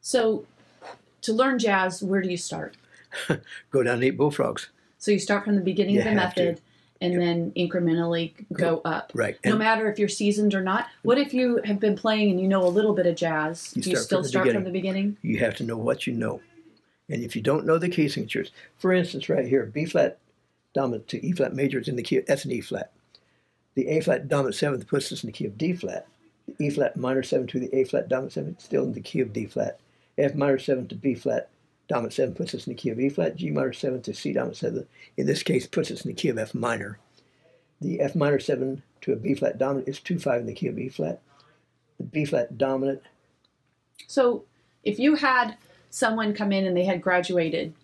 So to learn jazz, where do you start? Go down and eat bullfrogs. So you start from the beginning of the method and then incrementally go up. Right. No matter if you're seasoned or not. What if you have been playing and you know a little bit of jazz? Do you still start from the beginning? You have to know what you know. And if you don't know the key signatures, for instance, right here, B flat dominant to E flat major is in the key, that's an E flat. The A flat dominant seventh puts us in the key of D flat. The E flat minor 7 to the A flat dominant 7 still in the key of D flat. F minor 7 to B flat dominant 7 puts us in the key of E flat. G minor 7 to C dominant 7, in this case, puts us in the key of F minor. The F minor 7 to a B flat dominant is 2-5 in the key of E flat. The B flat dominant. So if you had someone come in and they had graduated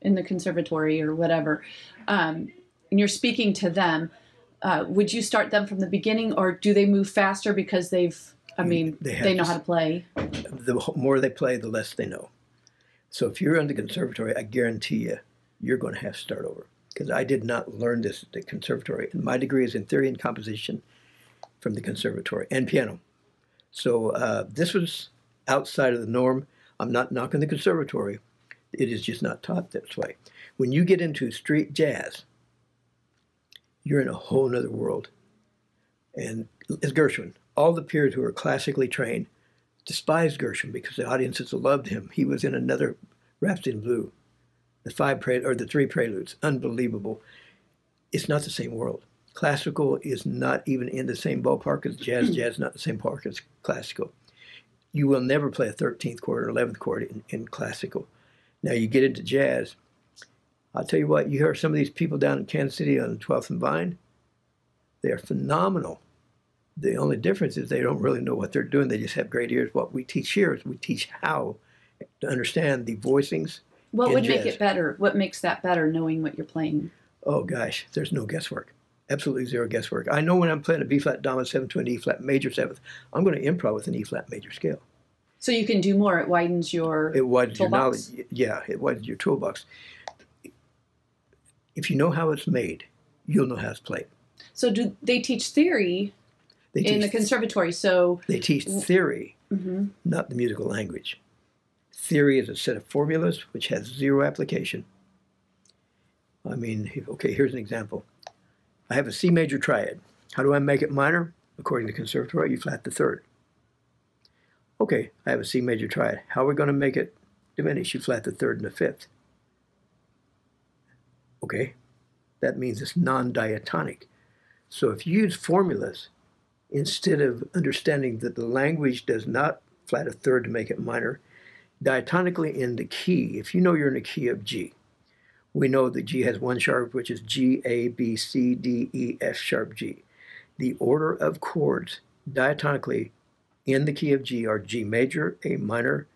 in the conservatory or whatever, and you're speaking to them, would you start them from the beginning, or do they move faster because they know how to play? The more they play, the less they know. So if you're in the conservatory, I guarantee you're going to have to start over. Because I did not learn this at the conservatory. And my degree is in theory and composition from the conservatory and piano. So this was outside of the norm. I'm not knocking the conservatory. It is just not taught this way. When you get into street jazz, you're in a whole nother world. And as Gershwin, all the peers who are classically trained despised Gershwin because the audiences loved him. He was in another Rhapsody in Blue. The 3 preludes, unbelievable. It's not the same world. Classical is not even in the same ballpark as jazz. Jazz is not the same ballpark as classical. You will never play a 13th chord or 11th chord in classical. Now you get into jazz. I'll tell you what, you hear some of these people down in Kansas City on 12th and Vine. They're phenomenal. The only difference is they don't really know what they're doing. They just have great ears. What we teach here is we teach how to understand the voicings. What would make it better? What makes that better, knowing what you're playing? Oh, gosh, there's no guesswork. Absolutely zero guesswork. I know when I'm playing a B flat dominant 7 to an E flat major 7th, I'm going to improv with an E flat major scale. So you can do more. It widens your toolbox. Your knowledge. Yeah, it widens your toolbox. If you know how it's made, you'll know how it's played. So do they teach theory in the conservatory? So they teach theory, not the musical language. Theory is a set of formulas which has zero application. I mean, okay, here's an example. I have a C major triad. How do I make it minor? According to the conservatory, you flat the 3rd. Okay, I have a C major triad. How are we going to make it diminish? You flat the 3rd and the 5th. Okay, that means it's non-diatonic. So if you use formulas, instead of understanding that the language does not flat a 3rd to make it minor, diatonically in the key, if you know you're in a key of G, we know that G has 1 sharp, which is G, A, B, C, D, E, F sharp, G. The order of chords diatonically in the key of G are G major, A minor,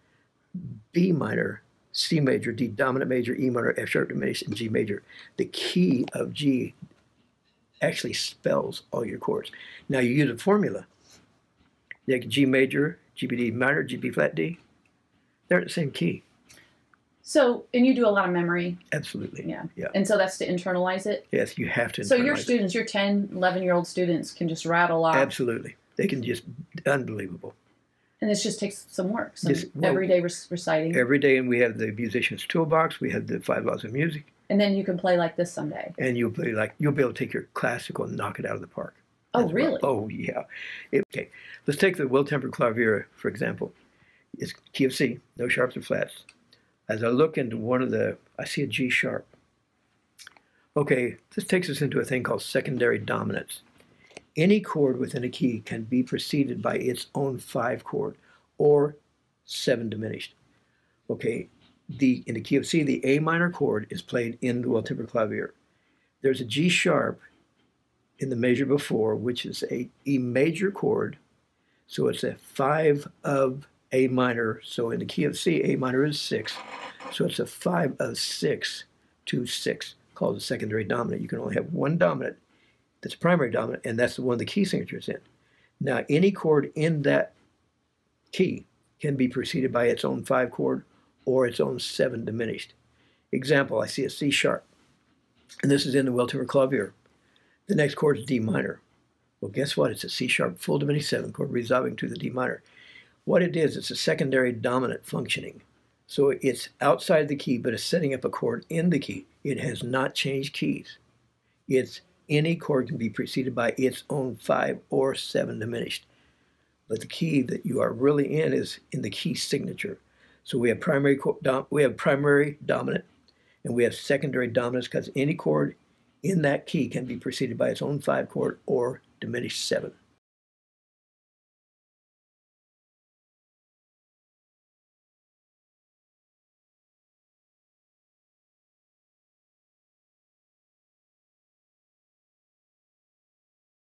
B minor, C major, D dominant major, E minor, F sharp diminished, and G major. The key of G actually spells all your chords. Now you use a formula, like G major, G, B, D minor, G, B flat, D. They're in the same key. So, and you do a lot of memory. Absolutely. Yeah. And so that's to internalize it? Yes, you have to internalize So your students, your 10, 11-year-old students can just rattle off. Absolutely. They can just, unbelievable. And this just takes some work, some everyday reciting. Every day, and we have the musician's toolbox, we have the 5 laws of music. And then you can play like this someday. And you'll be able to take your classical and knock it out of the park. Oh, really? Oh, yeah. Okay, let's take the well-tempered clavier, for example. It's key of C, no sharps or flats. As I look into one of I see a G sharp. Okay, this takes us into a thing called secondary dominance. Any chord within a key can be preceded by its own 5 chord or 7 diminished. Okay, in the key of C, the A minor chord is played in the well-tempered clavier. There's a G sharp in the measure before, which is a E major chord, so it's a 5 of A minor. So in the key of C, A minor is 6, so it's a 5 of 6 to 6, called a secondary dominant. You can only have one dominant that's primary dominant, and that's the one the key signature is in. Now, any chord in that key can be preceded by its own 5 chord or its own 7 diminished. Example, I see a C sharp, and this is in the well-tempered clavier. The next chord is D minor. Well, guess what? It's a C sharp full diminished 7th chord resolving to the D minor. What it is, it's a secondary dominant functioning. So it's outside the key, but it's setting up a chord in the key. It has not changed keys. It's any chord can be preceded by its own 5 or 7 diminished. But the key that you are really in is in the key signature. So we have primary dominant, and we have secondary dominance, because any chord in that key can be preceded by its own 5 chord or diminished 7.